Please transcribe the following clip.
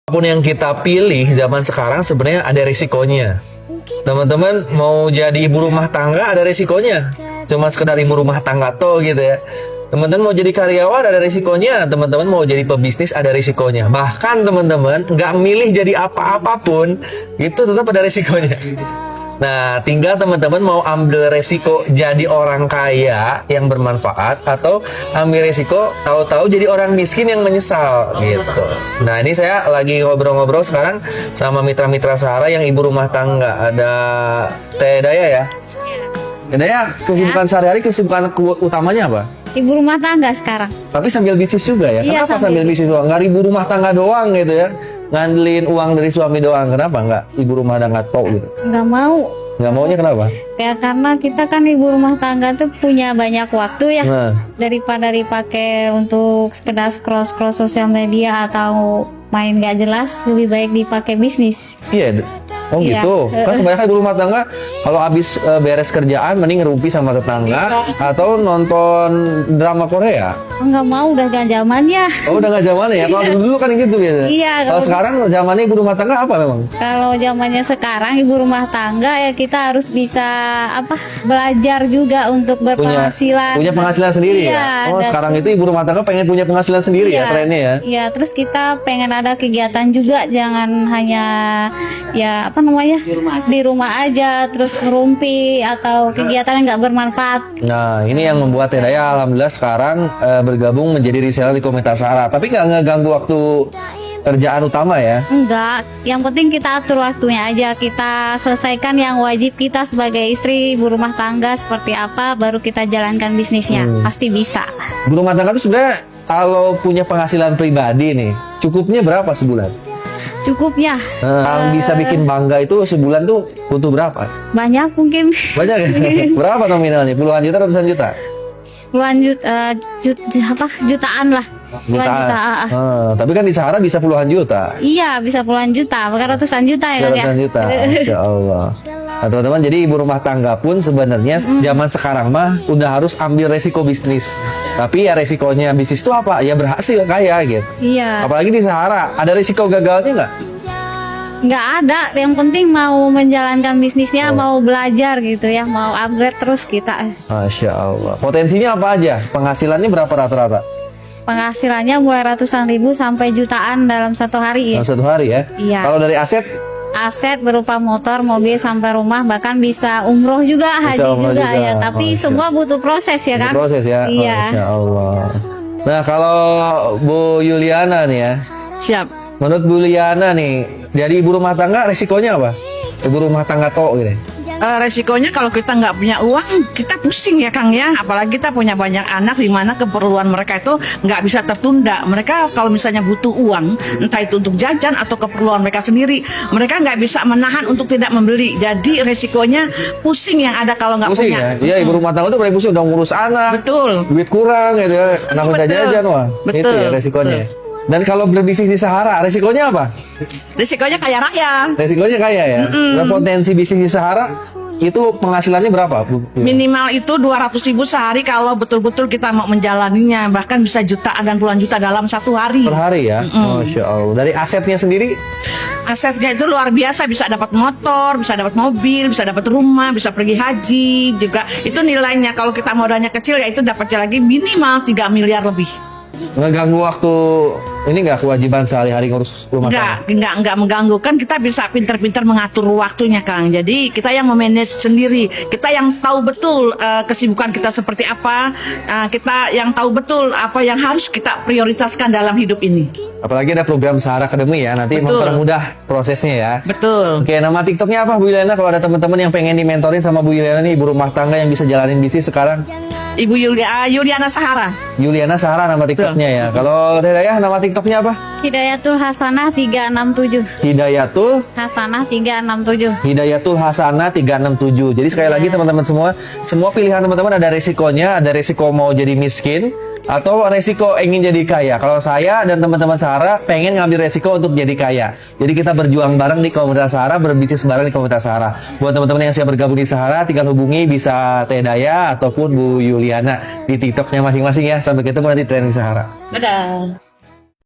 Apapun yang kita pilih zaman sekarang sebenarnya ada risikonya. Teman-teman mau jadi ibu rumah tangga ada risikonya. Cuma sekedar ibu rumah tangga toh gitu ya. Teman-teman mau jadi karyawan ada risikonya. Teman-teman mau jadi pebisnis ada risikonya. Bahkan teman-teman nggak milih jadi apa-apapun itu tetap ada risikonya. Nah, tinggal teman-teman mau ambil resiko jadi orang kaya yang bermanfaat atau ambil resiko tahu-tahu jadi orang miskin yang menyesal gitu. Nah, ini saya lagi ngobrol-ngobrol sekarang sama mitra-mitra Sahara yang ibu rumah tangga. Ada Teh Daya ya? Teh Daya, kesibukan sehari-hari, kesibukan utamanya apa? Ibu rumah tangga sekarang. Tapi sambil bisnis juga ya? Iya, Kenapa sambil bisnis doang? Nggak ibu rumah tangga doang gitu ya? Ngandelin uang dari suami doang. Kenapa nggak ibu rumah tangga tok gitu? Nggak mau. Nggak maunya kenapa? Ya karena kita kan ibu rumah tangga tuh punya banyak waktu ya. Nah, Daripada dipakai untuk sekedar scroll-scroll sosial media atau main gak jelas, lebih baik dipakai bisnis. iya. Oh Iya. gitu. Kan kebanyakan ibu rumah tangga kalau habis beres kerjaan mending ngerumpi sama tetangga atau nonton drama Korea. Nggak mau, udah gak zamannya. Oh, udah nggak zamannya ya? Kalau dulu kan gitu biasanya. Iya, Kalau kalau- sekarang zamannya ibu rumah tangga apa memang? Kalau zamannya sekarang ibu rumah tangga ya kita harus bisa belajar juga untuk berpenghasilan. Punya penghasilan sendiri Iya, ya? Oh, dan- sekarang itu ibu rumah tangga pengen punya penghasilan sendiri ya trennya ya? Iya, terus kita pengen ada kegiatan juga, jangan hanya ya apa namanya di rumah aja terus ngerumpi atau kegiatan yang nggak bermanfaat. Nah, ini yang membuat Teh Daya alhamdulillah sekarang bergabung menjadi reseller di komunitas Sahara. Tapi nggak ngeganggu waktu kerjaan utama ya? Enggak, yang penting kita atur waktunya aja, kita selesaikan yang wajib kita sebagai istri ibu rumah tangga seperti apa, baru kita jalankan bisnisnya. Pasti bisa. Ibu rumah tangga itu sebenarnya kalau punya penghasilan pribadi nih, cukupnya berapa sebulan? Cukupnya Yang bisa bikin bangga itu sebulan tuh butuh berapa? banyak mungkin Banyak ya? Berapa nominalnya? Puluhan juta, ratusan juta? puluhan jutaan lah. Puluhan juta. Tapi kan di Sahara bisa puluhan juta. Iya, bisa puluhan juta, bahkan ratusan juta ya Kak ya. Ratusan juta. Masya Allah. Nah, teman-teman, jadi ibu rumah tangga pun sebenarnya zaman sekarang mah udah harus ambil resiko bisnis. Tapi ya resikonya bisnis itu apa? Ya berhasil kaya gitu. Iya, Apalagi di Sahara, ada risiko gagalnya nggak? nggak ada. Yang penting mau menjalankan bisnisnya, mau belajar gitu ya, mau upgrade terus kita. Masya Allah. Potensinya apa aja? Penghasilannya berapa rata-rata? Penghasilannya mulai ratusan ribu sampai jutaan dalam satu hari ya. Dalam satu hari ya? Iya. Kalau dari aset? Aset berupa motor, mobil sampai rumah, bahkan bisa umroh juga, haji umroh juga juga. ya. Tapi Masya. semua butuh proses ya kan? Proses ya? Iya. Masya Allah. Nah, kalau Bu Yuliana nih ya, Siap. menurut Bu Yuliana nih, jadi ibu rumah tangga resikonya apa? Ibu rumah tangga tok gitu. Resikonya kalau kita nggak punya uang, kita pusing ya Kang ya. Apalagi kita punya banyak anak di mana keperluan mereka itu nggak bisa tertunda. Mereka kalau misalnya butuh uang, entah itu untuk jajan atau keperluan mereka sendiri, mereka nggak bisa menahan untuk tidak membeli. Jadi resikonya pusing yang ada kalau nggak Pusing punya. ya? Iya, ibu rumah tangga tuh paling pusing udah ngurus anak, Betul. duit kurang gitu ya, anak minta Betul. jajan wah. Betul. Itu ya resikonya. Dan kalau berbisnis di Sahara, resikonya apa? Resikonya kaya raya. Resikonya kaya ya. Nah, potensi bisnis di Sahara itu penghasilannya berapa, Bu? Minimal itu 200.000 sehari kalau betul-betul kita mau menjalaninya. Bahkan bisa jutaan dan puluhan juta dalam satu hari. Per hari ya. Masya Allah. Dari asetnya sendiri Asetnya itu luar biasa, bisa dapat motor, bisa dapat mobil, bisa dapat rumah, bisa pergi haji juga. Itu nilainya kalau kita modalnya kecil ya itu dapatnya lagi minimal 3 miliar lebih. ngeganggu waktu ini nggak kewajiban sehari-hari ngurus rumah tangga? Enggak mengganggu, kan kita bisa pintar-pintar mengatur waktunya Kang. Jadi kita yang memanage sendiri, kita yang tahu betul kesibukan kita seperti apa, kita yang tahu betul apa yang harus kita prioritaskan dalam hidup ini. Apalagi ada program Sahara Academy ya, nanti Betul. mempermudah prosesnya ya. Betul. Oke, nama TikToknya apa Bu Yuliana? Kalau ada teman-teman yang pengen dimentorin sama Bu Yuliana nih, ibu rumah tangga yang bisa jalanin bisnis sekarang. Ibu Yuliana Sahara. Yuliana Sahara nama TikToknya ya. Kalau Teh Daya nama TikToknya apa? Hidayatul Hasanah 367. Hidayatul Hasanah 367. Hidayatul Hasanah 367. Jadi sekali lagi teman-teman semua pilihan teman-teman ada resikonya, ada resiko mau jadi miskin atau resiko ingin jadi kaya. Kalau saya dan teman-teman Sahara pengen ngambil resiko untuk jadi kaya. Jadi kita berjuang bareng di komunitas Sahara, berbisnis bareng di komunitas Sahara. Buat teman-teman yang siap bergabung di Sahara, tinggal hubungi bisa Teh Daya ataupun Bu Yuliana di TikToknya masing-masing ya. Sampai ketemu nanti di training Sahara. Dadah.